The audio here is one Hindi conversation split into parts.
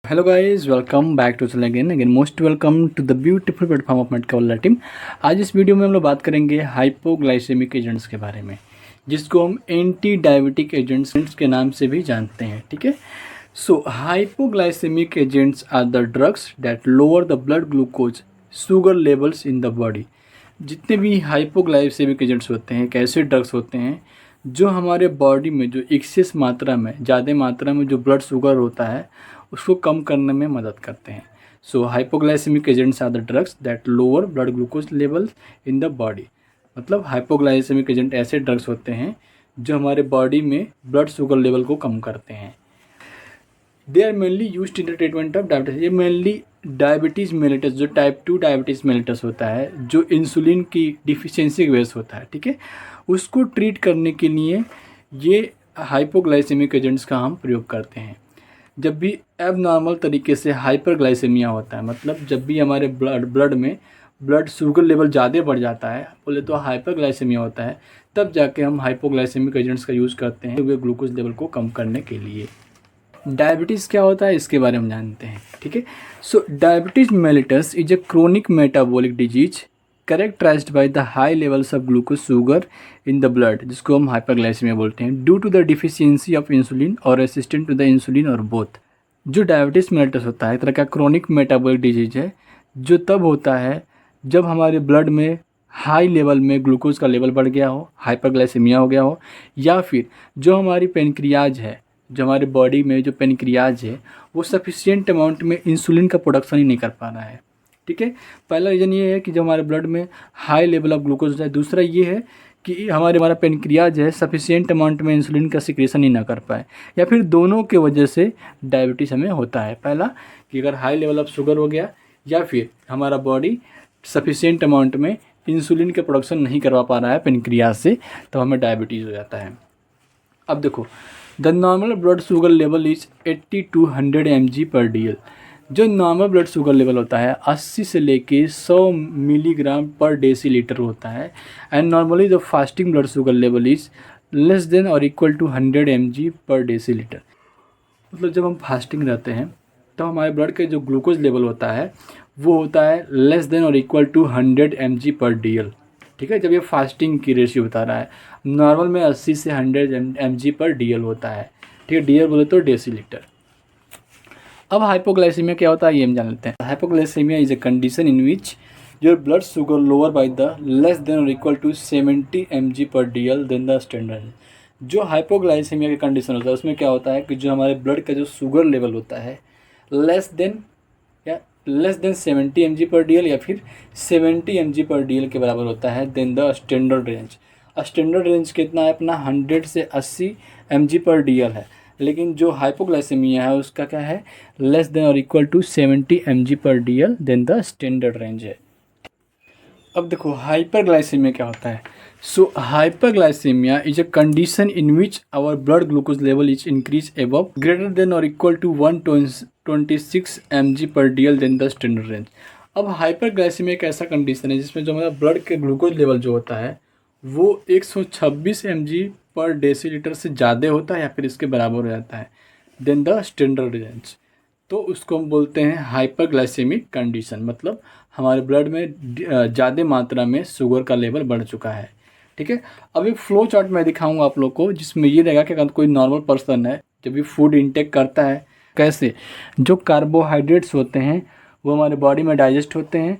Hello guys, welcome back to channel again most welcome to the beautiful platform of मेडकावला टीम। आज इस वीडियो में हम लोग बात करेंगे हाइपोग्लाइसेमिक एजेंट्स के बारे में, जिसको हम एंटी डायबिटिक एजेंट्स के नाम से भी जानते हैं। ठीक है, so hypoglycaemic agents are the drugs that lower the blood glucose sugar levels in the body. जितने भी हाइपोग्लाइसेमिक एजेंट्स होते हैं, कैसे ड्रग्स होते हैं जो हमारे बॉडी में जो एक्सेस मात्रा में, ज़्यादा मात्रा में जो ब्लड शुगर होता है उसको कम करने में मदद करते हैं। So hypoglycaemic agents are the drugs that lower blood glucose level in the body. मतलब हाइपोग्लाइसेमिक एजेंट ऐसे ड्रग्स होते हैं जो हमारे बॉडी में ब्लड शुगर लेवल को कम करते हैं। They are mainly used in the treatment of diabetes. ये मेनली डायबिटीज़ मेलिटस, जो टाइप 2 डायबिटीज़ मेलिटस होता है, जो इंसुलिन की डिफिशियंसी की वजह से होता है, ठीक है, उसको ट्रीट करने के लिए ये हाइपोग्लाइसेमिक एजेंट्स का हम प्रयोग करते हैं। जब भी एबनॉर्मल तरीके से हाइपरग्लाइसेमिया होता है, मतलब जब भी हमारे ब्लड में ब्लड शुगर लेवल ज़्यादा बढ़ जाता है, बोले तो हाइपरग्लाइसेमिया होता है, तब जाके हम हाइपोग्लाइसेमिक एजेंट्स का यूज़ करते हैं वे ग्लूकोज लेवल को कम करने के लिए। डायबिटीज़ क्या होता है इसके बारे में हम जानते हैं। ठीक है, so diabetes mellitus is a chronic metabolic disease characterized by the high levels of glucose sugar in the blood, जिसको हम हाइपरग्लाइसेमिया बोलते हैं, due to the deficiency of insulin or resistant to the insulin or both. जो डायबिटीज़ मेलिटस होता है एक तरह का क्रोनिक मेटाबॉलिक डिजीज है, जो तब होता है जब हमारे ब्लड में हाई लेवल में ग्लूकोज का लेवल बढ़ गया हो, हाइपरग्लाइसेमिया हो गया हो, या फिर जो हमारी पेनक्रियाज है, जो हमारे बॉडी में जो पेनक्रियाज है वो सफिशिएंट अमाउंट में इंसुलिन का प्रोडक्शन ही नहीं कर पा रहा है। ठीक है, पहला रीज़न ये है कि जो हमारे ब्लड में हाई लेवल ऑफ ग्लूकोज है। दूसरा ये है कि हमारा पेनक्रियाज है सफिशिएंट अमाउंट में इंसुलिन का सिक्रेशन ही ना कर पाए, या फिर दोनों के वजह से डायबिटीज़ हमें होता है। पहला कि अगर हाई लेवल ऑफ शुगर हो गया, या फिर हमारा बॉडी सफिशिएंट अमाउंट में इंसुलिन के प्रोडक्शन नहीं करवा पा रहा है पेनक्रियाज से, तो हमें डायबिटीज़ हो जाता है। अब देखो, the normal blood sugar level is 80 to 100 mg/dl। जो नॉर्मल ब्लड शुगर लेवल होता है 80 से लेके 100 मिलीग्राम पर डेसीलीटर होता है। And normally the fasting blood sugar level is less than or equal to 100 mg/डेसीलीटर। मतलब जब हम फास्टिंग रहते हैं तो हमारे ब्लड के जो ग्लूकोज लेवल होता है वो होता है less than or equal to 100 mg/dl। ठीक है, जब ये फास्टिंग की रेशियो बता रहा है, नॉर्मल में 80 से 100 mg/dl होता है। ठीक है, डीएल बोले तो डेसीलीटर। अब हाइपोग्लाइसेमिया क्या होता है ये हम जान लेते हैं। Hypoglycaemia is a condition in which your blood sugar lower by the less than or equal to 70 mg/dl than the standard. जो हाइपोग्लाइसेमिया की कंडीशन होता है उसमें क्या होता है कि जो हमारे ब्लड का जो शुगर लेवल होता है लेस देन 70 mg/dl या फिर 70 mg/dl के बराबर होता है than the standard range. Standard range कितना है अपना 100 से 80 mg/dl है, लेकिन जो हाइपोग्लाइसेमिया है उसका क्या है, less than or equal to 70 mg/dl than the standard range है। अब देखो हाइपरग्लाइसेमिया क्या होता है। So hyperglycaemia is a condition in which our blood glucose level is increase above greater than or equal to 126 mg/dl than the standard range. अब हाइपरग्लाइसेमिया एक ऐसा कंडीशन है जिसमें जो हमारा ब्लड के ग्लूकोज लेवल जो होता है वो 126 mg/डेसीलीटर से ज़्यादा होता है या फिर इसके बराबर हो जाता है देन द स्टैंडर्ड रेंज, तो उसको हम बोलते हैं हाइपरग्लाइसेमिक कंडीशन। मतलब हमारे ब्लड में ज़्यादा मात्रा में शुगर का लेवल बढ़ चुका है। ठीक है, अब एक फ्लो चार्ट मैं दिखाऊंगा आप लोग को, जिसमें ये रहेगा कि अगर कोई नॉर्मल पर्सन है जब भी फूड इंटेक करता है, कैसे जो कार्बोहाइड्रेट्स होते हैं वो हमारे बॉडी में डाइजेस्ट होते हैं,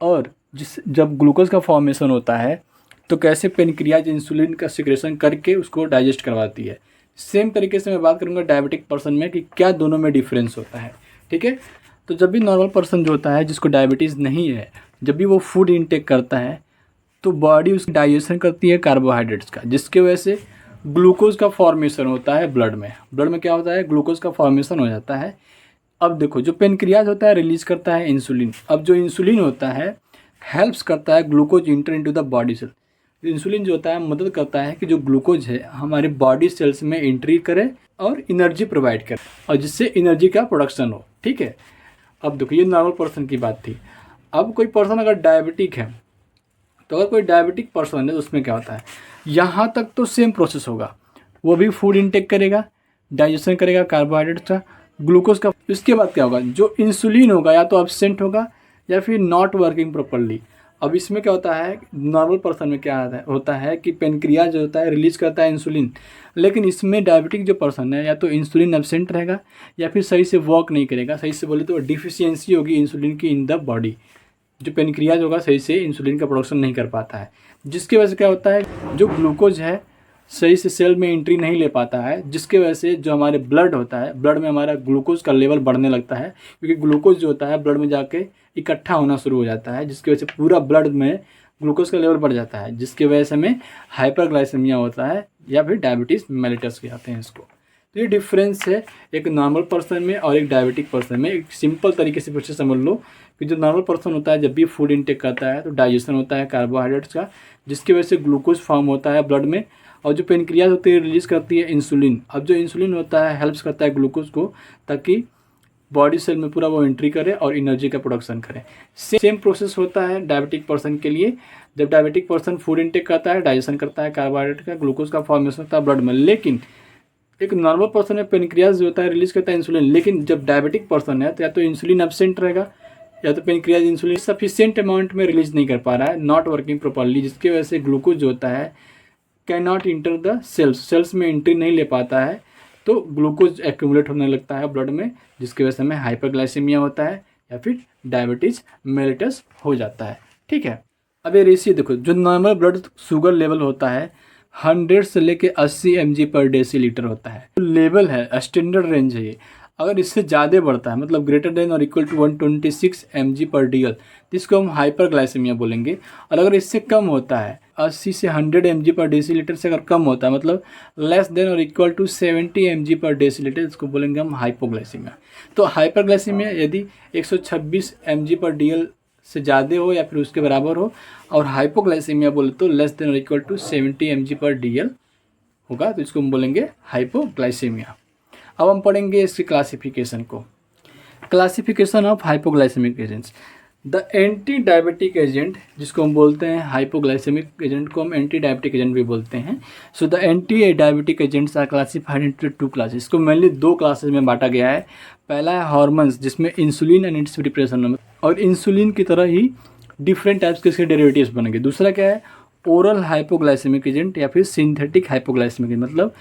और जब ग्लूकोज का फॉर्मेशन होता है तो कैसे पेनक्रियाज इंसुलिन का सिक्रेशन करके उसको डाइजेस्ट करवाती है। सेम तरीके से मैं बात करूंगा डायबिटिक पर्सन में कि क्या दोनों में डिफरेंस होता है। ठीक है, तो जब भी नॉर्मल पर्सन जो होता है जिसको डायबिटीज़ नहीं है, जब भी वो फूड इंटेक करता है तो बॉडी उसकी डाइजेशन करती है कार्बोहाइड्रेट्स का, जिसके वजह से ग्लूकोज का फॉर्मेशन होता है ब्लड में क्या होता है, ग्लूकोज का फॉर्मेशन हो जाता है। अब देखो, जो पेनक्रियाज होता है रिलीज करता है इंसुलिन। अब जो इंसुलिन होता है हेल्प्स करता है glucose enter into the body cell. Insulin जो होता है मदद करता है कि जो ग्लूकोज है हमारे बॉडी सेल्स में एंट्री करे और एनर्जी प्रोवाइड करे, और जिससे एनर्जी का प्रोडक्शन हो। ठीक है, अब देखो ये नॉर्मल पर्सन की बात थी। अब कोई पर्सन अगर डायबिटिक है, तो अगर कोई डायबिटिक पर्सन है तो उसमें क्या होता है, यहाँ तक तो सेम प्रोसेस होगा, वो भी फूड इंटेक करेगा, डाइजेशन करेगा कार्बोहाइड्रेट का, ग्लूकोज का। इसके बाद क्या होगा, जो इंसुलिन होगा या तो एब्सेंट होगा या फिर नॉट वर्किंग प्रॉपरली। अब इसमें क्या होता है, नॉर्मल पर्सन में क्या होता है कि पेनक्रियाज जो होता है रिलीज करता है इंसुलिन, लेकिन इसमें डायबिटिक जो पर्सन है या तो इंसुलिन एब्सेंट रहेगा या फिर सही से वर्क नहीं करेगा। सही से बोले तो डिफिशियंसी होगी इंसुलिन की इन द बॉडी। जो पेनक्रियाज होगा सही से इंसुलिन का प्रोडक्शन नहीं कर पाता है, जिसकी वजह से क्या होता है, जो ग्लूकोज है सही से सेल में एंट्री नहीं ले पाता है, जिसके वजह से जो हमारे ब्लड होता है, ब्लड में हमारा ग्लूकोज का लेवल बढ़ने लगता है, क्योंकि ग्लूकोज जो होता है ब्लड में जाके इकट्ठा होना शुरू हो जाता है, जिसकी वजह से पूरा ब्लड में ग्लूकोज का लेवल बढ़ जाता है, जिसकी वजह से हमें हाइपरग्लाइसेमिया होता है या फिर डायबिटीज़ मेलिटस कहते हैं इसको। तो ये डिफरेंस है एक नॉर्मल पर्सन में और एक डायबिटिक पर्सन में। एक सिंपल तरीके से पूछे समझ लो कि जो नॉर्मल पर्सन होता है जब भी फूड इंटेक करता है तो डाइजेशन होता है कार्बोहाइड्रेट्स का, जिसकी वजह से ग्लूकोज फॉर्म होता है ब्लड में, और जो पेनक्रियाज होती है रिलीज करती है इंसुलिन। अब जो इंसुलिन होता है हेल्प्स करता है ग्लूकोज को, ताकि बॉडी सेल में पूरा वो एंट्री करे और एनर्जी का प्रोडक्शन करे। सेम प्रोसेस होता है डायबिटिक पर्सन के लिए। जब डायबिटिक पर्सन फूड इंटेक करता है, डाइजेशन करता है कार्बोहाइड्रेट का, ग्लूकोज का फॉर्मेशन होता है ब्लड में, लेकिन एक नॉर्मल पर्सन में पेनक्रियाज जो होता है रिलीज करता है इंसुलिन, लेकिन जब डायबिटिक पर्सन है तो या तो इंसुलिन एब्सेंट रहेगा या तो पेनक्रियाज इंसुलिन सफिशिएंट अमाउंट में रिलीज नहीं कर पा रहा है, नॉट वर्किंग प्रॉपरली, जिसकी वजह से ग्लूकोज जो होता है can not enter the cells में एंट्री नहीं ले पाता है, तो ग्लूकोज एक्यूमुलेट होने लगता है ब्लड में, जिसकी वजह से हमें हाइपरग्लाइसेमिया होता है या फिर डायबिटीज मेलिटस हो जाता है। ठीक है, अब ये रेशियो देखो, जो नॉर्मल ब्लड शुगर लेवल होता है 100 से लेके 80 mg पर डेसीलीटर होता है। तो लेवल है, स्टैंडर्ड रेंज है ये। अगर इससे ज़्यादा बढ़ता है, मतलब greater than or equal to 126 mg पर DL, जिसको हम हाइपरग्लाइसेमिया बोलेंगे। और अगर इससे कम होता है 80 से 100 mg पर डेसीलीटर से अगर कम होता है, मतलब less than or equal to 70 mg पर डेसीलीटर, इसको बोलेंगे हम हाइपोग्लाइसेमिया। तो हाइपरग्लाइसेमिया यदि 126 mg पर DL से ज़्यादा हो या फिर उसके बराबर हो, और हाइपोग्लाइसेमिया बोले तो less than or equal to 70 mg पर DL होगा, तो इसको हम बोलेंगे हाइपोग्लाइसेमिया। अब हम पढ़ेंगे इसकी क्लासिफिकेशन को। Classification of hypoglycemic agents. The anti diabetic agent, जिसको हम बोलते हैं हाइपोग्लाइसेमिक एजेंट को हम एंटी डायबिटिक एजेंट भी बोलते हैं। So the anti diabetic agents are classified into 2 classes. इसको मेनली 2 क्लासेस में बांटा गया है। पहला है हार्मोन्स, जिसमें इंसुलिन एंड इट्स प्रिपरेशन, और इंसुलिन की तरह ही डिफरेंट टाइप्स के इसके डेरिवेटिव्स बनेंगे। दूसरा क्या है, ओरल हाइपोग्लाइसेमिक एजेंट या फिर सिंथेटिक हाइपोग्लाइसेमिक एजेंट, मतलब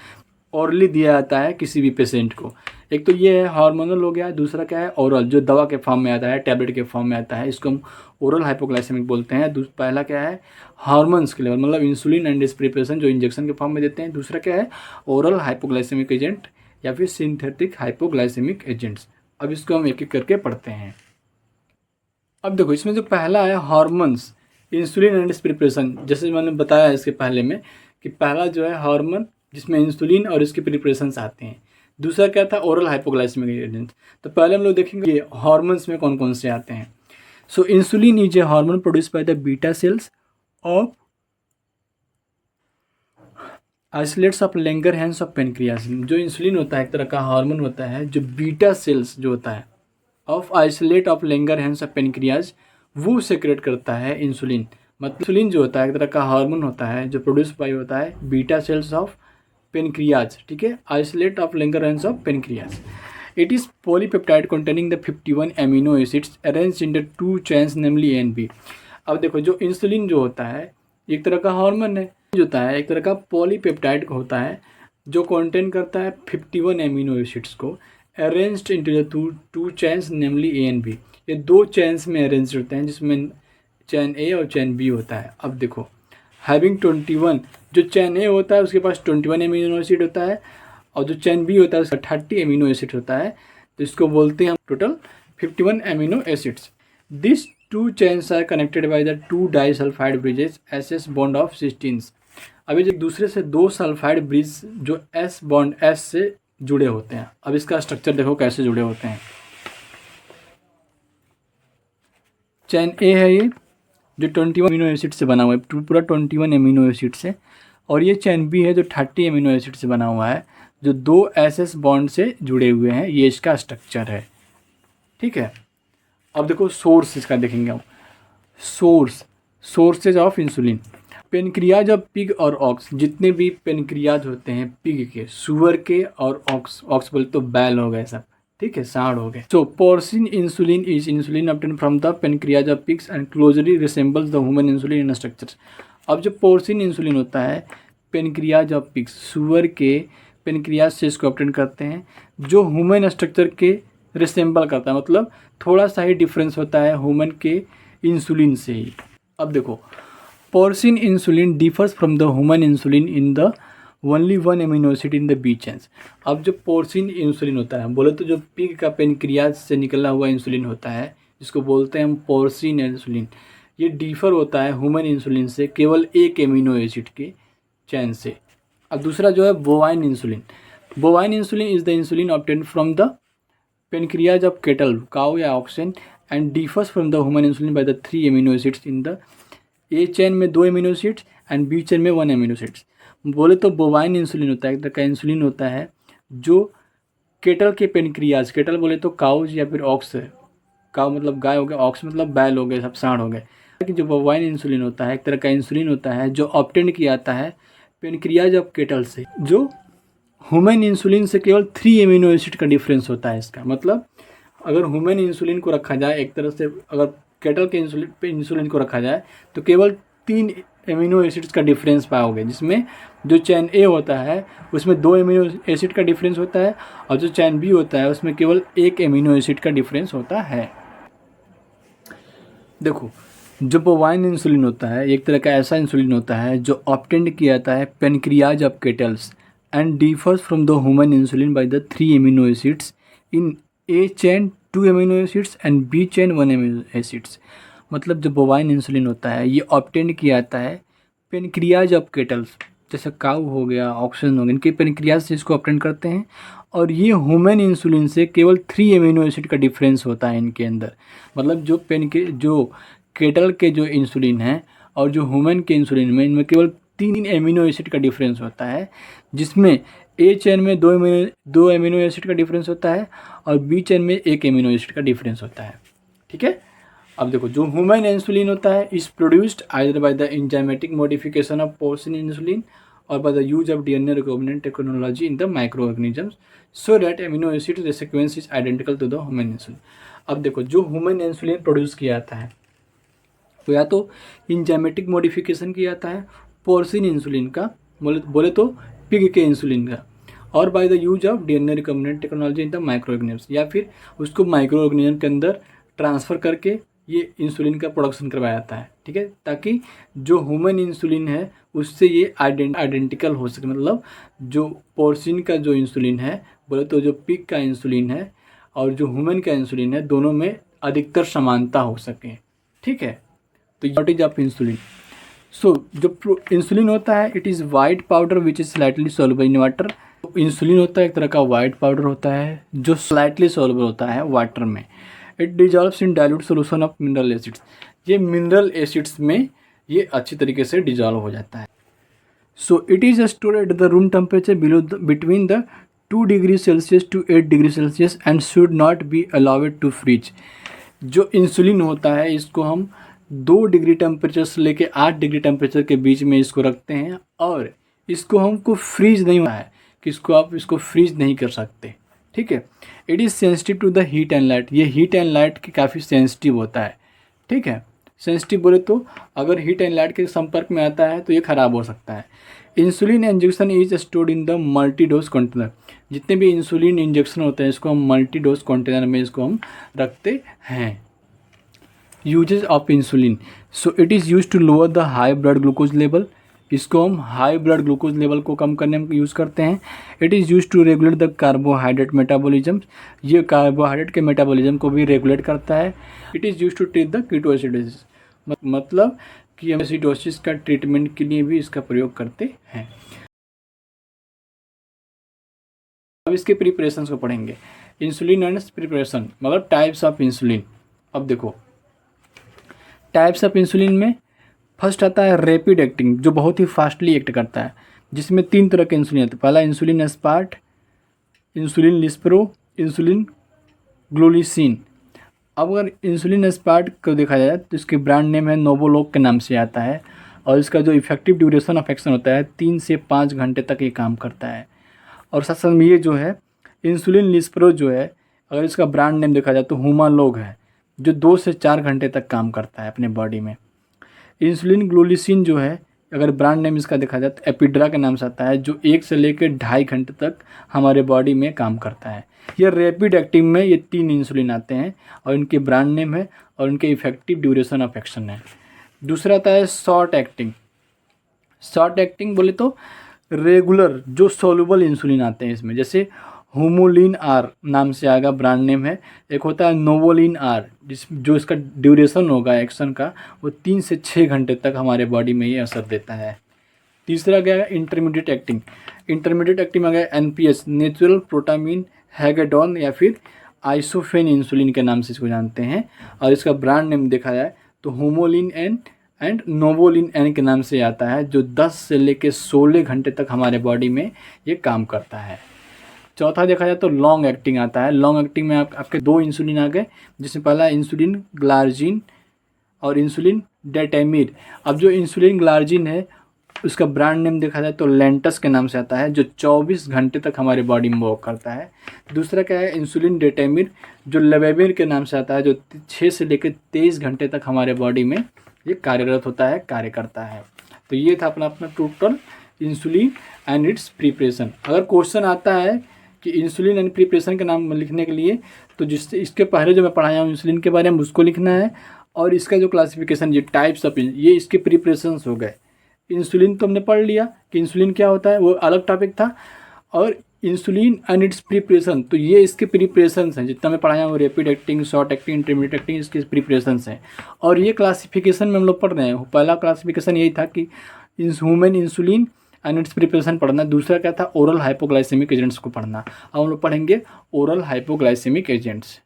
ओरली दिया जाता है किसी भी पेशेंट को। एक तो ये है हार्मोनल हो गया, दूसरा क्या है ओरल, जो दवा के फॉर्म में आता है, टैबलेट के फॉर्म में आता है, इसको हम ओरल हाइपोग्लाइसेमिक बोलते हैं। पहला क्या है हार्मोन्स के लेवल, मतलब इंसुलिन एंड इट्स प्रिपरेशन, जो इंजेक्शन के फॉर्म में देते हैं। दूसरा क्या है ओरल हाइपोग्लाइसेमिक एजेंट या फिर सिंथेटिक हाइपोग्लाइसेमिक एजेंट्स। अब इसको हम एक एक करके पढ़ते हैं। अब देखो, इसमें जो पहला है hormones, insulin and its preparation, जैसे मैंने बताया इसके पहले में कि पहला जो है हार्मोन, जिसमें इंसुलिन और इसके प्रिपरेशंस आते हैं। दूसरा क्या था ओरल हाइपोग्लाइसेमिक एजेंट। तो पहले हम लोग देखेंगे ये हार्मोन्स में कौन कौन से आते हैं। So insulin is a hormone produce by the beta cells of isolates of Langerhans of pancreas. जो इंसुलिन होता है एक तरह का हार्मोन होता है, जो बीटा सेल्स जो होता है of isolate of Langerhans of pancreas, वो सेक्रेट करता है इंसुलिन। मतलब इंसुलिन जो होता है एक तरह का हार्मोन होता है जो प्रोड्यूस बाय होता है बीटा सेल्स ऑफ पेनक्रियाज, ठीक है, isolate of Langerhans of pancreas. It is polypeptide containing the 51 amino acids arranged in the 2 chains namely A and B. अब देखो, जो इंसुलिन जो होता है एक तरह का हार्मोन है, जो होता है एक तरह का पॉलीपेप्टाइड होता है जो कंटेन करता है 51 एमिनो एसिड्स को, arranged into the 2 chains namely A and B. ये 2 चेन्स में अरेंज होते हैं, जिसमें चेन ए और चेन बी होता है। अब देखो, हैविंग 21, जो चेन ए होता है उसके पास 21 एमिनो एसिड होता है, और जो चेन बी होता है उसका 30 एमिनो एसिड होता है। तो इसको बोलते हैं हम total 51 amino acids. This 2 chains are connected by the 2 disulphide bridges SS bond of cysteines. अभी जो दूसरे से 2 सल्फाइड ब्रिज जो S बॉन्ड S से जुड़े होते हैं। अब इसका स्ट्रक्चर देखो कैसे जुड़े होते हैं। चेन ए है ये, जो 21 एमिनो एसिड से बना हुआ है, पूरा 21 एमिनो एसिड से, और ये चेन बी है जो 30 एमिनो एसिड से बना हुआ है, जो 2 SS बॉन्ड से जुड़े हुए हैं। ये इसका स्ट्रक्चर है, ठीक है। अब देखो सोर्स इसका देखेंगे हम। Sources of insulin, pancreas of pig और ऑक्स, जितने भी पेनक्रियाज होते हैं पिग के, सुअर के और ऑक्स बोले तो बैल हो गए सब, ठीक है, सांड हो गए। So porcine insulin is insulin obtain from the pancreas of pigs and closely resembles the human insulin in structures. अब जो पोर्सिन इंसुलिन होता है पेनक्रियाज ऑफ पिग्स, सुअर के पेनक्रियाज से इसको ऑब्टेन करते हैं, जो ह्यूमन स्ट्रक्चर के रिसेंबल करता है, मतलब थोड़ा सा ही डिफरेंस होता है ह्यूमन के इंसुलिन से ही। अब देखो, porcine insulin differs from the human insulin in the only one amino acid in the B chains. अब जो पोर्सिन इंसुलिन होता है, बोले तो जो पिग का पेनक्रियाज से निकला हुआ इंसुलिन होता है, जिसको बोलते हैं हम पोर्सिन इंसुलिन, ये डिफर होता है ह्यूमन इंसुलिन से केवल एक एमिनो एसिड के चैन से। अब दूसरा जो है bovine insulin. Bovine insulin is the insulin obtain from the pancreas of cattle, cow या oxen, and differs from the human insulin by the 3 amino acids in the A chain में 2 amino acids and B chain में 1 एमिनो एसिड्स। बोले तो बोवाइन इंसुलिन होता है एक तरह का इंसुलिन होता है जो केटल के पेनक्रियाज, केटल बोले तो काउज या फिर ऑक्स, काउ मतलब गाय हो गया, ऑक्स मतलब बैल हो गए, सब सांड हो गए। कि जो बोवाइन इंसुलिन होता है एक तरह का इंसुलिन होता है जो ऑब्टेन किया जाता है पेनक्रियाज ऑफ केटल से, जो ह्यूमन इंसुलिन से केवल 3 एमिनो एसिड का डिफरेंस होता है इसका। मतलब अगर ह्यूमन इंसुलिन को रखा जाए एक तरह से, अगर केटल के इंसुलिन को रखा जाए तो केवल 3 एमिनो एसिड्स का डिफरेंस पाओगे, जिसमें जो चैन ए होता है उसमें 2 एमिनो एसिड का डिफरेंस होता है और जो चैन बी होता है उसमें केवल 1 एमिनो एसिड का डिफरेंस होता है। देखो, जो बोवाइन इंसुलिन होता है एक तरह का ऐसा इंसुलिन होता है जो ऑब्टेन्ड किया जाता है pancreas of cattles and differs from the human insulin by the 3 amino acids in A chain 2 amino acids and B chain 1 amino acids. मतलब जो बोवाइन इंसुलिन होता है ये ऑब्टेन किया जाता है पेनक्रियाज ऑफ केटल्स, जैसे काऊ हो गया, ऑक्सन हो गया, इनके पेनक्रियाज से इसको ऑब्टेन करते हैं। और ये ह्यूमन इंसुलिन से केवल 3 एमिनो एसिड का डिफरेंस होता है इनके अंदर। मतलब जो केटल के जो इंसुलिन है और जो ह्यूमन के इंसुलिन में, इनमें केवल 3 एमिनो एसिड का डिफरेंस होता है, जिसमें ए चेन में 2 एमिनो एसिड का डिफरेंस होता है और बी चेन में 1 एमिनो एसिड का डिफरेंस होता है। ठीक है। अब देखो, जो ह्यूमन इंसुलिन होता है is produced either by the enzymatic modification of porcine insulin or by the use of DNA recombinant technology in the micro organisms so that amino acid sequence is identical to the human insulin. अब देखो, जो ह्यूमन इंसुलिन प्रोड्यूस किया जाता है तो या तो एंजाइमेटिक मॉडिफिकेशन किया जाता है पोर्सिन इंसुलिन का, बोले तो पिग के इंसुलिन का, और by the use of DNA recombinant technology in the micro organisms, या फिर उसको माइक्रो ऑर्गेनिजम के अंदर ट्रांसफ़र करके ये इंसुलिन का प्रोडक्शन करवाया जाता है। ठीक है, ताकि जो ह्यूमन इंसुलिन है उससे ये आइडेंटिकल हो सके। मतलब जो पोर्सिन का जो इंसुलिन है, बोले तो जो पिग का इंसुलिन है और जो ह्यूमन का इंसुलिन है, दोनों में अधिकतर समानता हो सके। ठीक है, तो व्हाट इज ऑफ इंसुलिन। सो जो इंसुलिन होता है it is white powder which is slightly soluble in water. Insulin होता है एक तरह का वाइट पाउडर होता है जो स्लाइटली सॉल्युबल होता है वाटर में। It dissolves in dilute solution of mineral acids. ये मिनरल एसिड्स में ये अच्छी तरीके से डिजॉल्व हो जाता है। So it is stored at the room temperature between the 2 degree celsius to 8 degree celsius and should not be allowed to freeze. जो इंसुलिन होता है इसको हम 2 डिग्री टेम्परेचर से लेके 8 डिग्री टेम्परेचर के बीच में इसको रखते हैं और इसको हमको फ्रीज नहीं होना है कि आप इसको फ्रीज नहीं कर सकते। ठीक है। It is sensitive to the heat and light. ये हीट एंड लाइट के काफ़ी सेंसिटिव होता है। ठीक है, सेंसिटिव बोले तो अगर हीट एंड लाइट के संपर्क में आता है तो ये ख़राब हो सकता है। Insulin injection is stored in the multi dose container. जितने भी इंसुलिन इंजेक्शन होते हैं इसको हम मल्टी डोज कंटेनर में इसको हम रखते हैं। Usages of insulin. So it is use to lower the high blood glucose level. इसको हम हाई ब्लड ग्लूकोज लेवल को कम करने में यूज़ करते हैं। It is use to regulate the carbohydrate metabolism. ये कार्बोहाइड्रेट के मेटाबॉलिज्म को भी रेगुलेट करता है। It is use to treat the ketoacidosis. मतलब कि हम एसिडोसिस का ट्रीटमेंट के लिए भी इसका प्रयोग करते हैं। अब इसके प्रिपरेशन को पढ़ेंगे। इंसुलिन एंड प्रिपरेशन, मतलब टाइप्स ऑफ इंसुलिन। अब देखो, टाइप्स ऑफ इंसुलिन में फर्स्ट आता है रैपिड एक्टिंग, जो बहुत ही फास्टली एक्ट करता है, जिसमें 3 तरह के इंसुलिन आते हैं। पहला insulin aspart, insulin lispro, insulin glulisine. अब अगर इंसुलिन एस्पार्ट को देखा जाए तो इसके ब्रांड नेम है नोवोलोग के नाम से आता है और इसका जो इफेक्टिव ड्यूरेशन ऑफ एक्शन होता है 3 से 5 घंटे तक ये काम करता है। और साथ साथ में ये जो है इंसुलिन लिस्प्रो जो है अगर इसका ब्रांड नेम देखा जाए तो हुमालोग है, जो 2 से 4 घंटे तक काम करता है अपने बॉडी में। इंसुलिन ग्लूलिसिन जो है, अगर ब्रांड नेम इसका देखा जाए तो एपिड्रा के नाम से आता है, जो 1 से लेकर 2.5 घंटे तक हमारे बॉडी में काम करता है। ये रैपिड एक्टिंग में ये 3 इंसुलिन आते हैं और इनके ब्रांड नेम है और इनके इफेक्टिव ड्यूरेशन ऑफ एक्शन है। दूसरा आता है शॉर्ट एक्टिंग। शॉर्ट एक्टिंग बोले तो रेगुलर जो सोलुबल इंसुलिन आते हैं इसमें, जैसे होमोलिन आर नाम से आएगा, ब्रांड नेम है। एक होता है नोवोलिन आर, जो इसका ड्यूरेशन होगा एक्शन का वो 3 से 6 घंटे तक हमारे बॉडी में ये असर देता है। तीसरा गया इंटरमीडिएट एक्टिंग। इंटरमीडिएट एक्टिंग में गया एनपीएच, नेचुरल प्रोटामिन हैगेडॉन या फिर आइसोफेन इंसुलिन के नाम से इसको जानते हैं। और इसका ब्रांड नेम देखा जाए तो होमोलिन एन एंड नोवोलिन एन के नाम से आता है, जो 10 से लेकर 16 घंटे तक हमारे बॉडी में ये काम करता है। चौथा देखा जाए तो लॉन्ग एक्टिंग आता है। लॉन्ग एक्टिंग में आपके 2 इंसुलिन आ गए, जिसमें पहला इंसुलिन ग्लार्जिन और इंसुलिन डेटेमिर। अब जो इंसुलिन ग्लार्जिन है उसका ब्रांड नेम देखा जाए तो लेंटस के नाम से आता है, जो 24 घंटे तक हमारे बॉडी में वर्क करता है। दूसरा क्या है इंसुलिन डेटेमिर, जो लेवेमिर के नाम से आता है, जो 6 से लेकर 23 घंटे तक हमारे बॉडी में ये कार्यरत होता है, कार्य करता है। तो ये था अपना total insulin and its preparation. अगर क्वेश्चन आता है कि इंसुलिन एंड प्रिपरेशन का नाम लिखने के लिए, तो जिससे इसके पहले जो मैं पढ़ाया हूँ इंसुलिन के बारे में उसको लिखना है, और इसका जो क्लासिफिकेशन, ये टाइप्स ऑफ, ये इसके प्रिपरेशंस हो गए। इंसुलिन तो हमने पढ़ लिया कि इंसुलिन क्या होता है, वो अलग टॉपिक था, और इंसुलिन एंड इट्स प्रिपरेशन, तो ये इसके प्रिपरेशंस हैं। जितना मैं पढ़ाया हूँ rapid acting, short acting, intermediate acting, इसके प्रिपरेशंस हैं। और ये क्लासिफिकेशन में हम लोग पढ़ रहे हैं। पहला क्लासिफिकेशन यही था कि human insulin and its preparation पढ़ना। दूसरा क्या था, ओरल हाइपोग्लाइसेमिक एजेंट्स को पढ़ना। अब हम लोग पढ़ेंगे ओरल हाइपोग्लाइसेमिक एजेंट्स।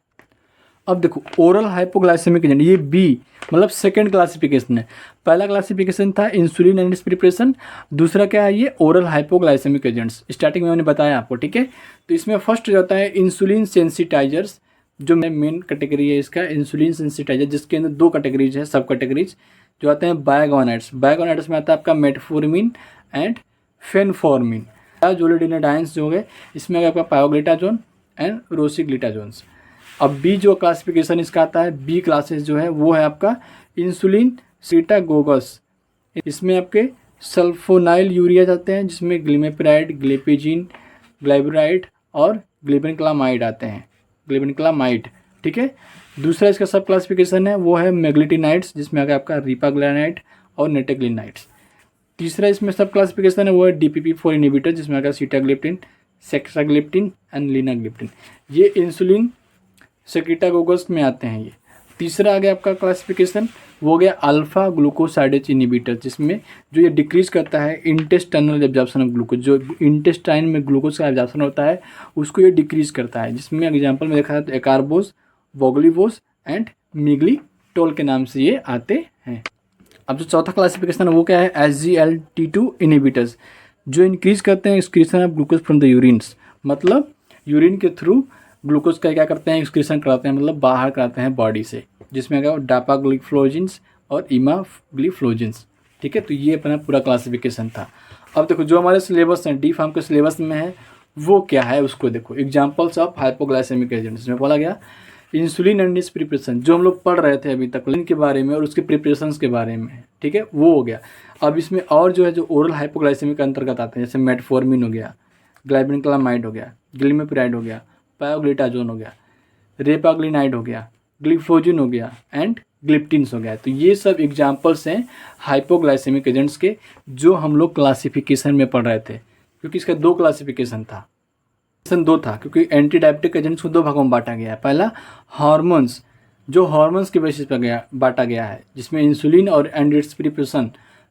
अब देखो ओरल हाइपोग्लाइसेमिक एजेंट, ये बी मतलब सेकंड क्लासिफिकेशन है। पहला क्लासिफिकेशन था इंसुलिन एंड इट्स प्रिपरेशन, दूसरा क्या है ये ओरल हाइपोग्लाइसेमिक एजेंट्स। स्टार्टिंग में मैंने बताया आपको, ठीक है। तो इसमें फर्स्ट जाता है इंसुलिन सेंसिटाइजर्स, जो मेन कैटेगरी है इसका इंसुलिन सेंसिटाइजर, जिसके अंदर 2 कैटेगरीज है, सब कैटेगरीज जो आते हैं बायगोनाइड्स। बायगोनाइड्स में आता है आपका मेटफॉर्मिन एंड फेनफॉर्मिन। जोलिडिनाडाइंस जो है इसमें आपका पायोग्लिटाजोन एंड रोसिग्लिटाजोन्स। अब बी जो क्लासिफिकेशन इसका आता है, बी क्लासेस जो है वो है आपका इंसुलिन सीटागोगस। इसमें आपके सल्फोनाइल यूरिया जाते हैं, जिसमें ग्लिमेपिराइड, ग्लिपिजिन, ग्लाइबराइड और ग्लिबेनक्लामाइड आते हैं, ग्लिबेनक्लामाइड, ठीक है। दूसरा इसका सब क्लासिफिकेशन है वो है मेग्लिटिनाइड्स, जिसमें आगे आपका रिपाग्लिनाइड और नेटेग्लिनाइड्स। तीसरा इसमें सब क्लासिफिकेशन है वो है DPP-4 इनहिबिटर, जिसमें आगे सीटाग्लिप्टिन, सेक्साग्लिप्टिन एंड लिनाग्लिप्टिन। ये इंसुलिन सेक्रेटागोगस में आते हैं ये। तीसरा आ गया आपका क्लासिफिकेशन वो गया अल्फा ग्लूकोसाइडेज इनहिबिटर, जिसमें जो ये डिक्रीज करता है इंटेस्टाइनल एब्जॉर्प्शन ऑफ ग्लूकोज, जो इंटेस्टाइन में ग्लूकोज का एब्जॉर्प्शन होता है उसको ये डिक्रीज करता है। जिसमें एग्जांपल में देखा जाए तो एकार्बोस, वोगलीवोस एंड मिग्लीटोल के नाम से ये आते हैं। अब जो चौथा क्लासिफिकेशन है वो क्या है SGLT2 इनहिबिटर्स, जो इंक्रीज करते हैं excretion of glucose from the urines, मतलब यूरिन के थ्रू ग्लूकोज का क्या करते हैं एक्सक्रीशन कराते हैं, मतलब बाहर कराते हैं बॉडी से, जिसमें क्या डापाग्लिफ्लोजिन्स और इमाग्लिफ्लोजिन्स, ठीक है। तो ये अपना पूरा क्लासिफिकेशन था। अब देखो जो हमारे सिलेबस हैं डी फार्म के सिलेबस में है वो क्या है उसको देखो। एग्जाम्पल्स ऑफ हाइपोग्लाइसेमिक एजेंट्स में बोला गया इंसुलिन एंड इट्स प्रिपरेशन, जो हम लोग पढ़ रहे थे अभी तक के बारे में और उसके प्रिपरेशंस के बारे में, ठीक है, वो हो गया। अब इसमें और जो है जो ओरल हाइपोग्लाइसेमिक के अंतर्गत आते हैं, जैसे मेटफॉर्मिन हो गया, ग्लाइबेनक्लामाइड हो गया, ग्लिमेपिराइड हो गया, पायोग्लिटाजोन हो गया, रेपाग्लिनाइड हो गया, ग्लिफ्लोजिन हो गया एंड ग्लिप्टिन्स हो गया। तो ये सब एग्जाम्पल्स हैं हाइपोग्लाइसेमिक एजेंट्स के, जो हम लोग क्लासिफिकेशन में पढ़ रहे थे, क्योंकि इसका 2 क्लासिफिकेशन था, 2 था, क्योंकि एंटी डायबिटिक एजेंट्स को 2 भागों में बांटा गया है। पहला हार्मोन्स, जो हार्मोन्स के बेसिस पर बांटा गया है, जिसमें इंसुलिन और एंड इट्स प्रिपरेशन।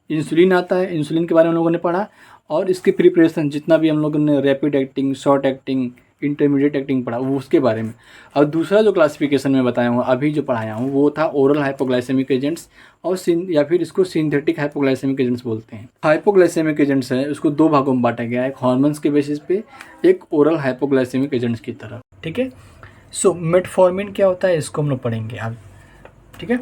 इंसुलिन आता है, इंसुलिन के बारे में हम लोगों ने पढ़ा, और इसके प्रिपरेशन जितना भी हम लोगों ने rapid acting, short acting, intermediate acting पढ़ा वो उसके बारे में। और दूसरा जो क्लासिफिकेशन में बताया हूँ अभी जो पढ़ाया हूँ वो था ओरल हाइपोग्लाइसेमिक एजेंट्स, और या फिर इसको सिंथेटिक हाइपोग्लाइसेमिक एजेंट्स बोलते हैं। हाइपोग्लाइसेमिक एजेंट्स है उसको 2 भागों में बांटा गया है, एक हार्मोन्स के बेसिस पे, एक ओरल हाइपोग्लाइसेमिक एजेंट्स की तरह, ठीक है। सो मेटफॉर्मिन क्या होता है इसको हम लोग पढ़ेंगे अब, ठीक है।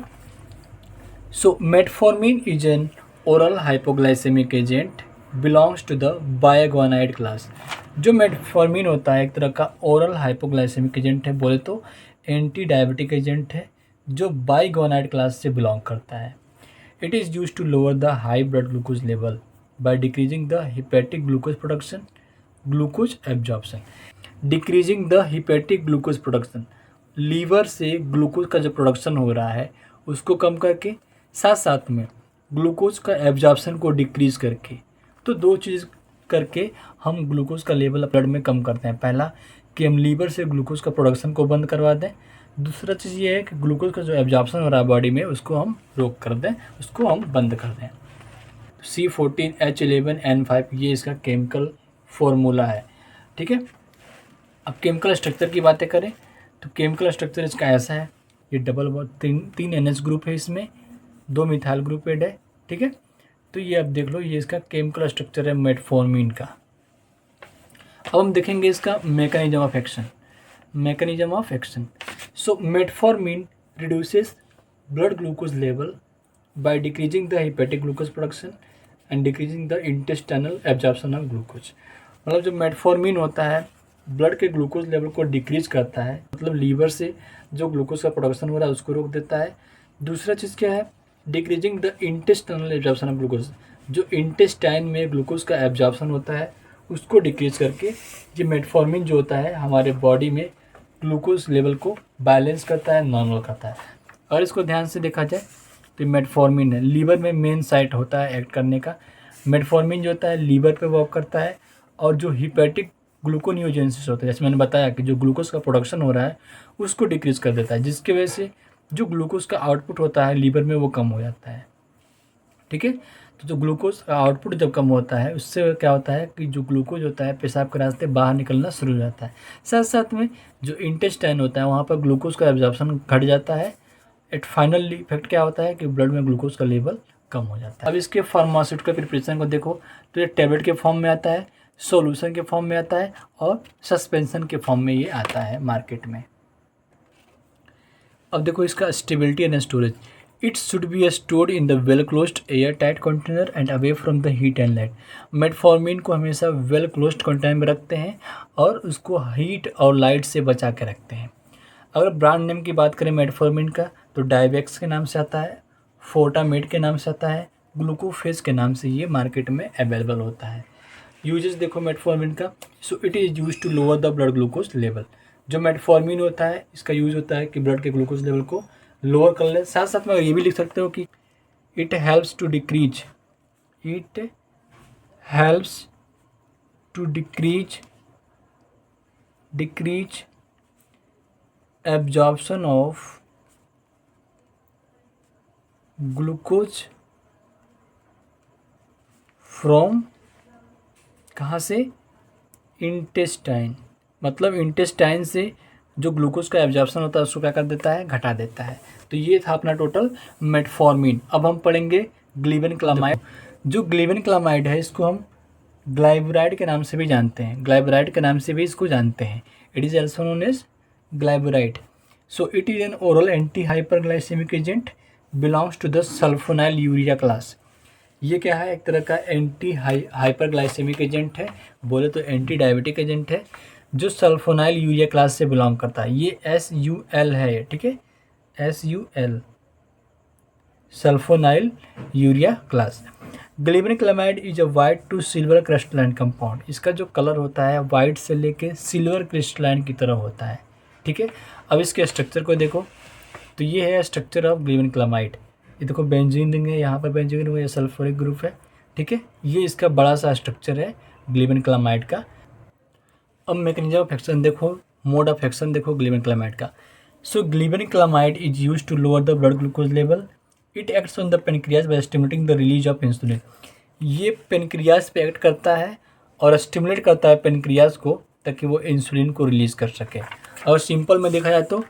So metformin is an oral hypoglycaemic agent belongs to the biguanide class. जो मेटफॉर्मिन होता है एक तरह का ओरल हाइपोग्लाइसेमिक एजेंट है, बोले तो एंटी डायबिटिक एजेंट है, जो बाइगोनाइड क्लास से बिलोंग करता है। It is use to lower the high blood glucose level by decreasing the hepatic glucose production, glucose absorption. Decreasing the hepatic glucose production, liver से ग्लूकोज का जो प्रोडक्शन हो रहा है उसको कम करके, साथ साथ में ग्लूकोज का एब्जॉर्प्शन को डिक्रीज करके। तो दो चीज़ करके हम ग्लूकोज का लेवल ब्लड में कम करते हैं। पहला कि हम लीवर से ग्लूकोज का प्रोडक्शन को बंद करवा दें, दूसरा चीज़ ये है कि ग्लूकोज का जो एब्जॉर्प्शन हो रहा है बॉडी में उसको हम रोक कर दें, उसको हम बंद कर दें। C14H11N5 ये इसका केमिकल फॉर्मूला है, ठीक है। अब केमिकल स्ट्रक्चर की बातें करें तो केमिकल स्ट्रक्चर इसका ऐसा है, ये डबल बॉन्ड तीन NH ग्रुप है, इसमें 2 मिथाइल ग्रुप एड है, ठीक है। तो ये अब देख लो, ये इसका केमिकल स्ट्रक्चर है मेटफॉर्मिन का। अब हम देखेंगे इसका mechanism of action. Mechanism of action, so metformin reduces blood glucose level by decreasing the hepatic glucose production and decreasing the intestinal absorption of glucose. मतलब जो मेटफॉर्मिन होता है ब्लड के ग्लूकोज लेवल को डिक्रीज करता है, मतलब लीवर से जो ग्लूकोज का प्रोडक्शन हो रहा है उसको रोक देता है। दूसरा चीज़ क्या है, decreasing the intestinal absorption of glucose, जो इंटेस्टाइन में ग्लूकोज का एब्जॉर्प्शन होता है उसको डिक्रीज करके ये मेटफॉर्मिन जो होता है हमारे बॉडी में ग्लूकोज लेवल को बैलेंस करता है, नॉर्मल करता है। और इसको ध्यान से देखा जाए तो मेटफॉर्मिन है, लीवर में मेन साइट होता है एक्ट करने का। मेटफॉर्मिन जो होता है लीवर पे वर्क करता है, और जो हिपेटिक ग्लूकोनियोजेनेसिस होता है, जैसे मैंने बताया कि जो ग्लूकोज का प्रोडक्शन हो रहा है उसको डिक्रीज कर देता है, जिसकी वजह से जो ग्लूकोज का आउटपुट होता है लीवर में वो कम हो जाता है, ठीक है। तो जो ग्लूकोज का आउटपुट जब कम होता है उससे क्या होता है कि जो ग्लूकोज होता है पेशाब के रास्ते बाहर निकलना शुरू हो जाता है। साथ साथ में जो इंटेस्टाइन होता है वहाँ पर ग्लूकोज का एब्जॉर्प्शन घट जाता है। एट फाइनल इफेक्ट क्या होता है कि ब्लड में ग्लूकोज का लेवल कम हो जाता है। अब इसके फार्मास्यूटिकल प्रिपरेशन को देखो तो ये टैबलेट के फॉर्म में आता है, सॉल्यूशन के फॉर्म में आता है, और सस्पेंशन के फॉर्म में ये आता है मार्केट में। अब देखो इसका stability and storage, it should be stored in the well closed air tight container and away from the heat and light. Metformin को हमेशा वेल क्लोज्ड कंटेनर में रखते हैं और उसको हीट और लाइट से बचा के रखते हैं। अगर ब्रांड नेम की बात करें मेटफॉर्मिन का तो डाइवेक्स के नाम से आता है, फोर्टामेड के नाम से आता है, ग्लूकोफेज के नाम से ये मार्केट में अवेलेबल होता है। यूजेस देखो मेटफॉर्मिन का, so it is use to lower the blood glucose level. जो मेटफॉर्मिन होता है इसका यूज़ होता है कि ब्लड के ग्लूकोज लेवल को लोअर कर ले। साथ साथ में ये भी लिख सकते हो कि it helps to decrease, it helps to decrease absorption of glucose from, कहाँ से, इंटेस्टाइन। मतलब इंटेस्टाइन से जो ग्लूकोज का एब्जॉर्प्शन होता है उसको क्या कर देता है, घटा देता है। तो ये था अपना टोटल मेटफॉर्मिन। अब हम पढ़ेंगे ग्लिबेनक्लामाइड। जो ग्लिबेनक्लामाइड है इसको हम ग्लाइबुराइड के नाम से भी जानते हैं, ग्लाइबुराइड के नाम से भी इसको जानते हैं। It is also known as glyburide. So it is an oral anti hyperglycaemic agent, belongs to the sulfonyl urea class. ये क्या है, एक तरह का एंटी हाइपरग्लाइसेमिक एजेंट है, बोले तो एंटी डायबिटिक एजेंट है, जो सल्फोनाइल यूरिया क्लास से बिलोंग करता है। ये SUL है, ठीक है, SUL, sulfonyl urea class. Glibenclamide is a white to silver crystalline compound. इसका जो कलर होता है वाइट से लेके सिल्वर क्रिस्टलाइन की तरह होता है, ठीक है। अब इसके स्ट्रक्चर को देखो तो ये है स्ट्रक्चर ऑफ ग्लिबेनक्लामाइड। ये देखो बेंजीन रिंग है, यहाँ पर बेंजीन रिंग है, ये सल्फ्यूरिक ग्रुप है, ठीक है। ये इसका बड़ा सा स्ट्रक्चर है ग्लिबेनक्लामाइड का। अब मैकेनिज्म ऑफ एक्शन देखो, मोड ऑफ एक्शन देखो ग्लिबेनक्लामाइड का। So glibenclamide is use to lower the blood glucose level. It acts on the pancreas by stimulating the release of insulin. ये पेनक्रियाज पे एक्ट करता है और स्टिमुलेट करता है पेनक्रियाज को ताकि वो इंसुलिन को रिलीज कर सके। और सिंपल में देखा जाए तो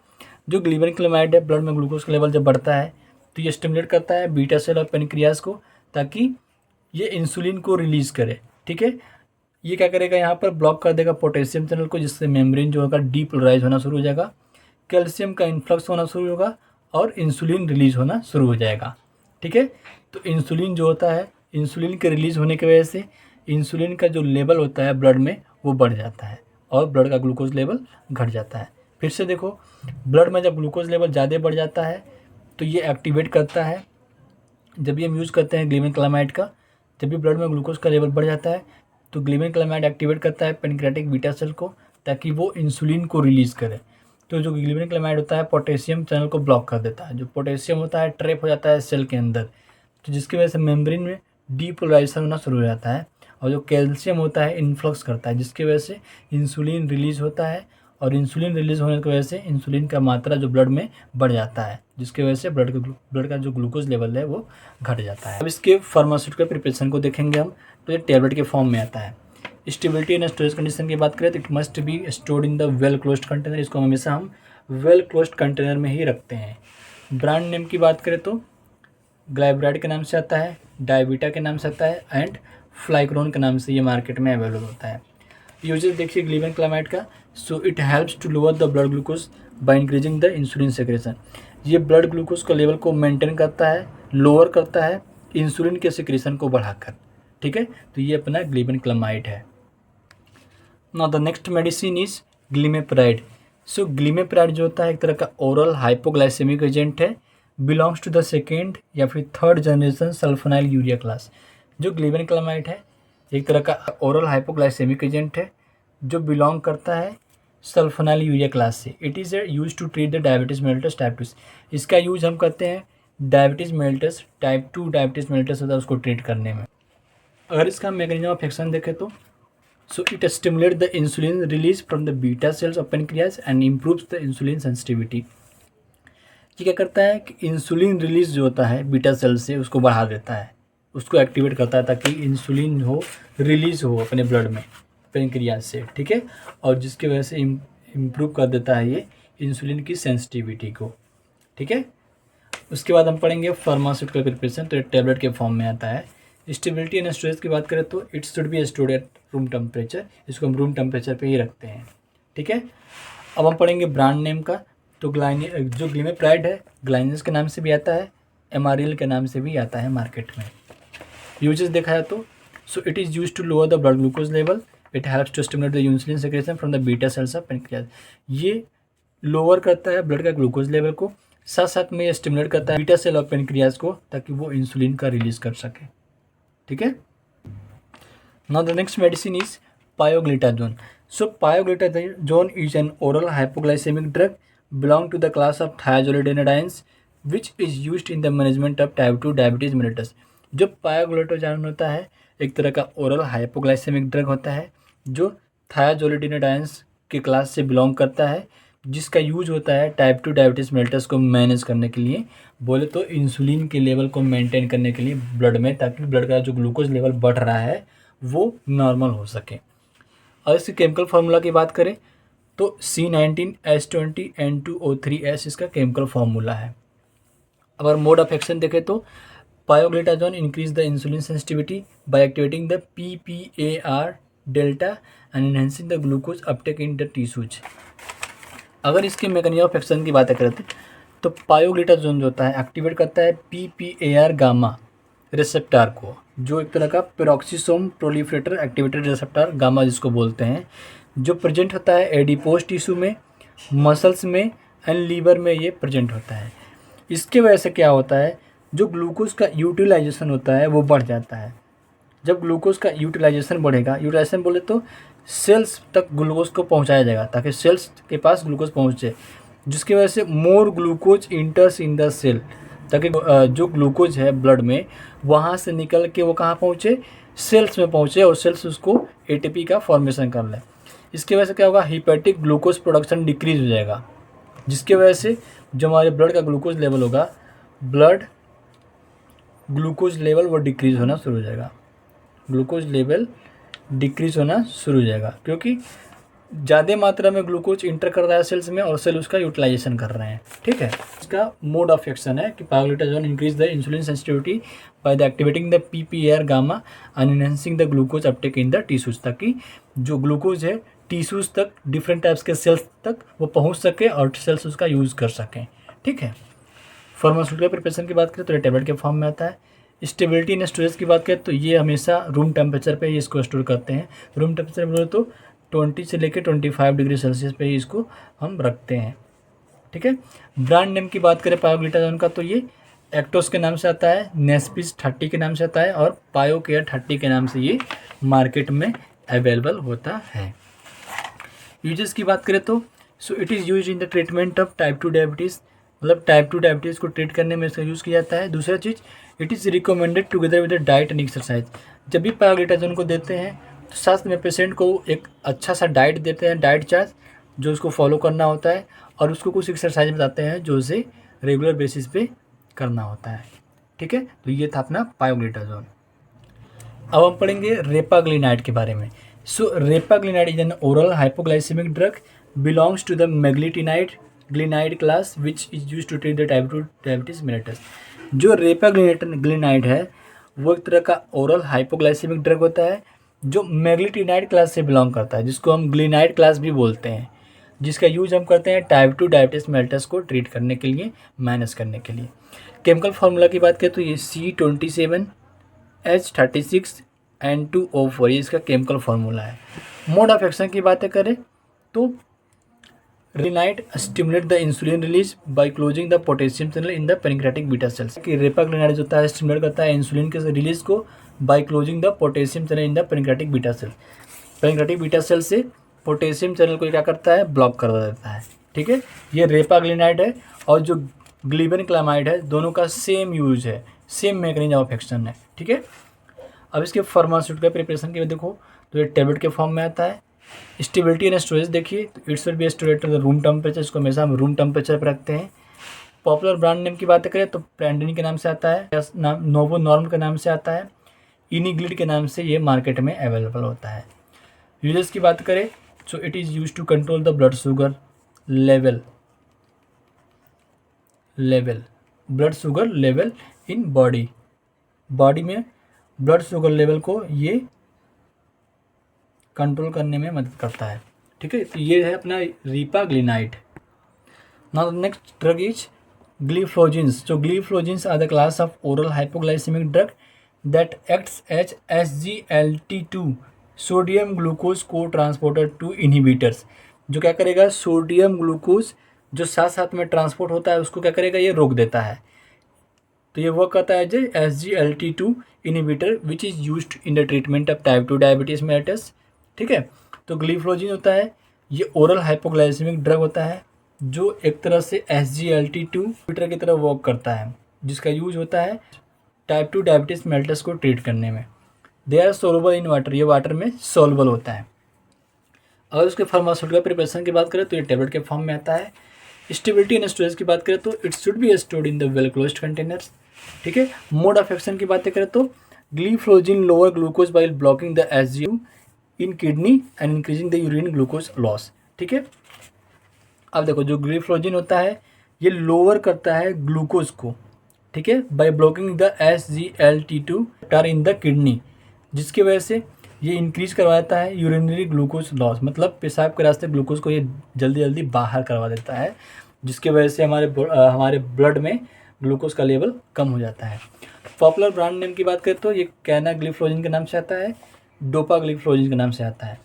जो ग्लिबेनक्लामाइड है ब्लड में ग्लूकोज का लेवल जब बढ़ता है तो ये स्टिमुलेट करता है बीटा सेल और पेनक्रियाज को ताकि ये इंसुलिन को रिलीज़ करे, ठीक है। ये क्या करेगा, यहाँ पर ब्लॉक कर देगा पोटेशियम चैनल को, जिससे मेम्ब्रेन जो होगा डीपोलराइज होना शुरू हो जाएगा, कैल्शियम का इन्फ्लक्स होना शुरू होगा और इंसुलिन रिलीज होना शुरू हो जाएगा, ठीक है। तो इंसुलिन जो होता है, इंसुलिन के रिलीज होने की वजह से इंसुलिन का जो लेवल होता है ब्लड में वो बढ़ जाता है और ब्लड का ग्लूकोज लेवल घट जाता है। फिर से देखो, ब्लड में जब ग्लूकोज लेवल ज़्यादा बढ़ जाता है तो ये एक्टिवेट करता है, जब भी हम यूज़ करते हैं ग्लिमेक्लामाइड का, जब भी ब्लड में ग्लूकोज का लेवल बढ़ जाता है तो ग्लिमेक्लामाइड एक्टिवेट करता है पेनक्रियाटिक बीटा सेल को, ताकि वो इंसुलिन को रिलीज़ करे। तो जो ग्लिमेक्लामाइड होता है पोटेशियम चैनल को ब्लॉक कर देता है, जो पोटेशियम होता है ट्रैप हो जाता है सेल के अंदर, तो जिसकी वजह से मेम्ब्रेन में डीपोलराइजेशन होना शुरू हो जाता है, और जो कैल्शियम होता है इन्फ्लक्स करता है, जिसकी वजह से इंसुलिन रिलीज़ होता है, और इंसुलिन रिलीज़ होने की वजह से इंसुलिन का मात्रा जो ब्लड में बढ़ जाता है, जिसकी वजह से ब्लड का जो ग्लूकोज लेवल है वो घट जाता है। अब इसके फार्मास्यूटिकल प्रिपरेशन को देखेंगे हम, तो ये टैबलेट के फॉर्म में आता है। स्टेबिलिटी एंड स्टोरेज कंडीशन की बात करें तो it must be stored in the well closed container. इसको हमेशा हम वेल क्लोज्ड कंटेनर में ही रखते हैं। ब्रांड नेम की बात करें तो ग्लाइब्राइड के नाम से आता है, डायबिटा के नाम से आता है, एंड फ्लाइक्रोन के नाम से ये मार्केट में अवेलेबल होता है। यूजेस देखिए ग्लिमेक्लामाइड का, so it helps to lower the blood glucose by increasing the insulin secretion. ये ब्लड ग्लूकोज का लेवल को मेंटेन करता है, लोअर करता है इंसुलिन के सेक्रेशन को बढ़ाकर। ठीक है, तो ये अपना ग्लिमेक्लामाइड है। Now the next medicine is glimepiride. So glimepiride जो होता है एक तरह का ओरल हाइपोग्लाइसेमिक एजेंट है, बिलोंग्स टू द सेकेंड या फिर third generation sulfonyl urea class. जो ग्लिमेक्लामाइड है एक तरह का ओरल हाइपोग्लाइसेमिक एजेंट है जो बिलोंग करता है सल्फोनाइल यूरिया क्लास से। It is use to treat the diabetes mellitus type 2। इसका यूज हम करते हैं diabetes mellitus type 2 diabetes mellitus होता है उसको ट्रीट करने में। अगर इसका मैकेनिज्म ऑफ एक्शन देखें तो so it stimulate the insulin release from the beta cells of pancreas and improves the insulin sensitivity. ये क्या करता है कि इंसुलिन रिलीज जो होता है बीटा सेल से उसको बढ़ा देता है, उसको एक्टिवेट करता है ताकि इंसुलिन हो रिलीज हो अपने ब्लड में पेनक्रियाज से। ठीक है, और जिसकी वजह से इम्प्रूव कर देता है ये इंसुलिन की सेंसिटिविटी को। ठीक है, उसके बाद हम पढ़ेंगे फार्मास्यूटिकल प्रिपरेशन, तो ये टैबलेट के फॉर्म में आता है। स्टेबिलिटी एंड स्टोरेज की बात करें तो it should be stored at room temperature. इसको हम रूम टेम्परेचर पे ही रखते हैं। ठीक है, अब हम पढ़ेंगे ब्रांड नेम का, तो जो ग्लिमेप्राइड है ग्लाइनेस के नाम से भी आता है, एमारिल के नाम से भी आता है मार्केट में। यूजेस देखा जाए तो so it is use to lower the blood glucose level, it helps to stimulate the insulin secretion from the beta cells of pancreas. ये लोअर करता है ब्लड का ग्लूकोज लेवल को, साथ साथ में ये स्टिमुलेट करता है बीटा सेल ऑफ पेनक्रियाज को ताकि वो इंसुलिन का रिलीज कर सके। ठीक है, now the next medicine is pioglitazone. So pioglitazone is an oral hypoglycaemic drug belong to the class of thiazolidinediones which is used in the management of type 2 diabetes mellitus. जो पायोग्लिटाजोन होता है एक तरह का ओरल हाइपोग्लाइसेमिक ड्रग होता है जो थायाजोलिडिनाइड्स के क्लास से बिलोंग करता है, जिसका यूज होता है टाइप 2 डायबिटीज़ मेलिटस को मैनेज करने के लिए, बोले तो इंसुलिन के लेवल को मेंटेन करने के लिए ब्लड में, ताकि ब्लड का जो ग्लूकोज लेवल बढ़ रहा है वो नॉर्मल हो सके। और इसकी केमिकल फार्मूला की बात करें तो C19H20N2O3S इसका केमिकल फार्मूला है। अगर मोड ऑफ एक्शन देखें तो pioglitazone increase the insulin sensitivity by activating the PPAR delta and enhancing the glucose uptake in the tissues. अगर इसके मैकेनिज्म ऑफ एक्शन की बात करते तो पायोग्लिटाजोन जो होता है एक्टिवेट करता है PPAR गामा रिसेप्टर को, जो एक तरह का पेरोक्सिसोम प्रोलिफरेटर एक्टिवेटेड रिसेप्टर गामा जिसको बोलते हैं, जो प्रेजेंट होता है एडिपोज टिश्यू में, मसल्स में एंड लीवर में ये प्रेजेंट होता है। इसके वजह से क्या होता है, जो ग्लूकोज का यूटिलाइजेशन होता है वो बढ़ जाता है। जब ग्लूकोज का यूटिलाइजेशन बढ़ेगा, यूटिलाइजेशन बोले तो सेल्स तक ग्लूकोज को पहुंचाया जाएगा ताकि सेल्स के पास ग्लूकोज पहुंचे, जिसकी वजह से more glucose enters in the cell, ताकि जो ग्लूकोज है ब्लड में वहाँ से निकल के वो कहाँ पहुँचे, सेल्स में पहुँचे और सेल्स उसको ATP का फॉर्मेशन कर ले। इसकी वजह से क्या होगा, हिपैटिक ग्लूकोज प्रोडक्शन डिक्रीज हो जाएगा, जिसकी वजह से जो हमारे ब्लड का ग्लूकोज लेवल होगा, ब्लड ग्लूकोज लेवल वो डिक्रीज होना शुरू हो जाएगा, ग्लूकोज लेवल डिक्रीज होना शुरू हो जाएगा, क्योंकि ज़्यादा मात्रा में ग्लूकोज इंटर कर रहा है सेल्स में और सेल उसका यूटिलाइजेशन कर रहे हैं। ठीक है, इसका मोड ऑफ एक्शन है कि pioglitazone increase the insulin sensitivity by the activating the PPAR gamma and enhancing the glucose uptake in the tissues, ताकि जो ग्लूकोज है टिश्यूज तक, डिफरेंट टाइप्स के सेल्स तक वो पहुँच सके और सेल्स उसका यूज़ कर सकें। ठीक है, फार्मास्यूटिकल प्रिपरेशन की बात करें तो ये टैबलेट के फॉर्म में आता है। स्टेबिलिटी इन स्टोरेज की बात करें तो ये हमेशा रूम टेम्परेचर पे ही इसको स्टोर करते हैं। रूम टेम्परेचर बोले तो 20 से लेकर 25 डिग्री सेल्सियस पे ही इसको हम रखते हैं। ठीक है। ब्रांड नेम की बात करें पायोग्लिटाजोन का तो ये एक्टोस के नाम से आता है, नेस्पिस 30 के नाम से आता है और पायोकेयर 30 के नाम से ये मार्केट में अवेलेबल होता है। यूजेस की बात करें तो so it is use in the treatment of type 2 diabetes, मतलब टाइप 2 डायबिटीज़ को ट्रीट करने में इसका यूज़ किया जाता है। दूसरा चीज़ it is recommended together with the diet and exercise. जब भी पायोग्लिटाजोन को देते हैं तो साथ में पेशेंट को एक अच्छा सा डाइट देते हैं, डाइट चार्ट जो उसको फॉलो करना होता है, और उसको कुछ एक्सरसाइज बताते हैं जो उसे रेगुलर बेसिस पे करना होता है। ठीक है, तो ये था अपना पायोग्लिटाजोन। अब हम पढ़ेंगे रेपाग्लिनाइड के बारे में। So repaglinide is an oral hypoglycaemic drug belongs to the glinide class which is use to treat the type 2 diabetes mellitus. जो रेपाग्लिनाइड है वो एक तरह का ओरल हाइपोग्लाइसेमिक ड्रग होता है जो मेग्लिटिनाइड क्लास से बिलोंग करता है, जिसको हम ग्लिनाइड क्लास भी बोलते हैं, जिसका यूज हम करते हैं टाइप 2 डायबिटीज मेलिटस को ट्रीट करने के लिए, मैनेज करने के लिए। केमिकल फार्मूला की बात करें तो ये C27H36N2O4 ये इसका केमिकल फार्मूला है। मोड ऑफ एक्शन की बातें करें तो repaglinide stimulate the insulin release by closing the potassium channel in the pancreatic beta cells. कि रेपाग्लिनाइड जो होता है स्टिमुलेट करता है इंसुलिन के रिलीज को by closing the potassium channel in the pancreatic beta cell. Pancreatic beta cell से पोटेशियम चैनल को क्या करता है, ब्लॉक कर देता है। ठीक है, ये रेपाग्लिनाइड है। और जो ग्लिबेनक्लामाइड है दोनों का सेम यूज है, सेम मैकेनिज्म ऑफ एक्शन है। ठीक है। अब इसके फार्मास्यूटिकल प्रिपरेशन के देखो तो ये टेबलेट के फॉर्म में आता है। स्टेबिलिटी एंड स्टोरेज देखिए तो it's will be stored to the room temperature, इसको हमेशा हम रूम टेम्परेचर पर रखते हैं। पॉपुलर ब्रांड नेम की बात करें तो प्रेंडिन के नाम से आता है, नोवो नॉर्म के नाम से आता है, इनिग्लिड के नाम से ये मार्केट में अवेलेबल होता है। यूजेस की बात करें so it is use to control the blood sugar level in body में ब्लड शुगर लेवल को ये कंट्रोल करने में मदद करता है। ठीक है, तो ये है अपना repaglinide. Now next drug is gliflozins. So gliflozins are the class of oral hypoglycemic drug that acts as SGLT2 sodium glucose को ट्रांसपोर्टर टू इनहिबिटर्स। जो क्या करेगा, सोडियम ग्लूकोज जो साथ साथ में ट्रांसपोर्ट होता है उसको क्या करेगा, ये रोक देता है। तो ये वर्क करता है जो SGLT2 inhibitor which is used in the treatment of type 2 diabetes mellitus. ठीक है, तो ग्लिफ्लोजिन होता है ये ओरल हाइपोग्लाइसेमिक ड्रग होता है जो एक तरह से SGLT2 इनहिबिटर की तरह वर्क करता है, जिसका यूज होता है टाइप 2 डायबिटीज मेलिटस को ट्रीट करने में। They are soluble in water, ये वाटर में सोलबल होता है। अगर उसके फार्मास्यूटिकल प्रिपरेशन की बात करें तो ये टेबलेट के फॉर्म में आता है। स्टेबिलिटी एंड स्टोरेज की बात करें तो it should be stored in the well closed containers. ठीक है। मोड ऑफ एक्शन की बातें करें तो gliflozin lower glucose by blocking the SGLT2 in kidney and increasing the urine glucose loss. ठीक है। अब देखो जो ग्लिफ्लोजिन होता है ये लोअर करता है ग्लूकोज को, ठीक है, bye blocking the SGLT2 in the kidney, जिसकी वजह से ये इंक्रीज करवाता है यूरिनरी ग्लूकोज लॉस, मतलब पेशाब के रास्ते ग्लूकोज को ये जल्दी जल्दी बाहर करवा देता है, जिसकी वजह से हमारे ब्लड में ग्लूकोज का लेवल कम हो जाता है। पॉपुलर ब्रांड नेम की बात करें तो ये कैनाग्लिफ्लोजिन के नाम से आता है, डोपाग्लिफ्लोजिन के नाम से आता है।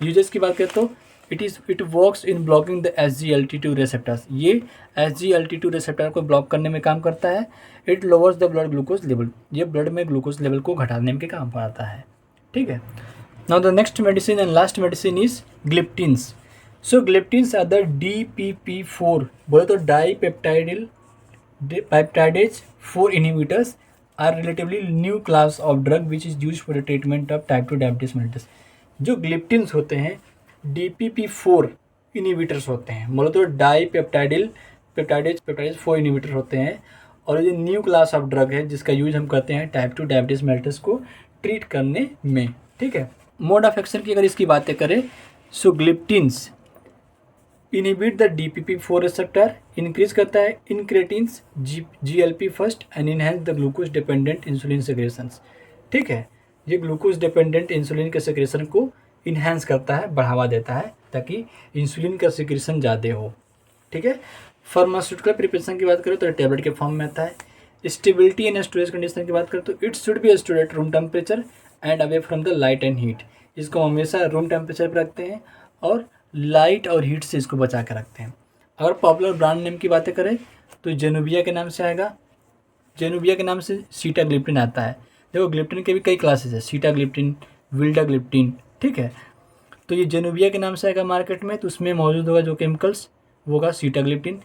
यूजेस की बात करें तो it works in blocking the SGLT2 receptors, ये SGLT2 रिसेप्टर को ब्लॉक करने में काम करता है। It lowers the blood glucose level, ये ब्लड में ग्लूकोज लेवल को घटाने में काम आता है। ठीक है। Now the next medicine and last medicine is gliptins. सो ग्लिप्टिन्स आर द DPP4 बोले तो dipeptidase 4 inhibitors are relatively new class of drug which is use for the treatment of type 2 diabetes mellitus. जो ग्लिप्टिन्स होते हैं DPP4 इनहिबिटर्स होते हैं, बोले तो डाईपेप्टाइडेज 4 इनहिबिटर होते हैं, और ये न्यू क्लास ऑफ ड्रग है जिसका यूज हम करते हैं टाइप 2 डायबिटीज मेलिटस को ट्रीट करने में। ठीक है। मोड ऑफ एक्शन की अगर इसकी बातें करें सो gliptins inhibit the DPP4 receptor, increase करता है incretins GLP first and enhance the glucose dependent insulin secretions. ठीक है, ये ग्लूकोज डिपेंडेंट इंसुलिन के सेक्रेशन को इन्हेंस करता है, बढ़ावा देता है ताकि इंसुलिन का सिक्रेशन ज़्यादा हो। ठीक है। फार्मास्यूटिकल प्रिपरेशन की बात करें तो टेबलेट के फॉर्म में आता है। स्टेबिलिटी एंड स्टोरेज कंडीशन की बात करें तो it should be stored at room temperature and away from the light and heat. इसको हमेशा रूम टेम्परेचर पर रखते हैं और लाइट और हीट से इसको बचा कर रखते हैं। अगर पॉपुलर ब्रांड नेम की बातें करें तो जेनोबिया के नाम से आएगा, जेनोबिया के नाम से सीटाग्लिप्टिन आता है। देखो ग्लिप्टिन के भी कई क्लासेस है, सीटाग्लिप्टिन, विल्डाग्लिप्टिन, ठीक है। तो ये जेनोबिया के नाम से आएगा मार्केट में, तो उसमें मौजूद होगा जो केमिकल्स वो होगा सीटाग्लिप्टिन।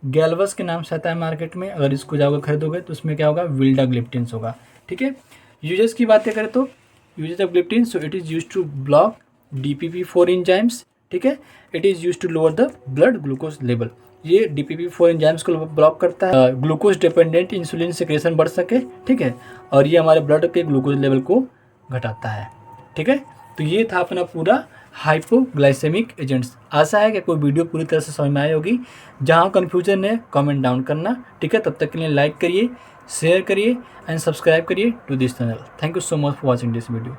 गैल्वस के नाम से आता है मार्केट में, अगर इसको जाओगे खरीदोगे तो उसमें क्या होगा, विल्डाग्लिप्टिन्स होगा, ठीक है। यूजेस की बातें करें तो usages of gliptin, so it is use to block DPP-4 enzymes, ठीक है। It is use to lower the blood glucose level. ये DPP-4 एंजाइम्स को ब्लॉक करता है, ग्लूकोज डिपेंडेंट इंसुलिन सेक्रेशन बढ़ सके, ठीक है। और ये हमारे ब्लड के ग्लूकोज लेवल को घटाता है, ठीक है। तो ये था अपना पूरा हाइपोग्लाइसेमिक एजेंट्स। आशा है कि कोई वीडियो पूरी तरह से समझ में आई होगी। जहाँ कन्फ्यूजन है कमेंट डाउन करना, ठीक है। तब तक के लिए लाइक करिए, शेयर करिए एंड सब्सक्राइब करिए to this channel. Thank you so much for watching this video.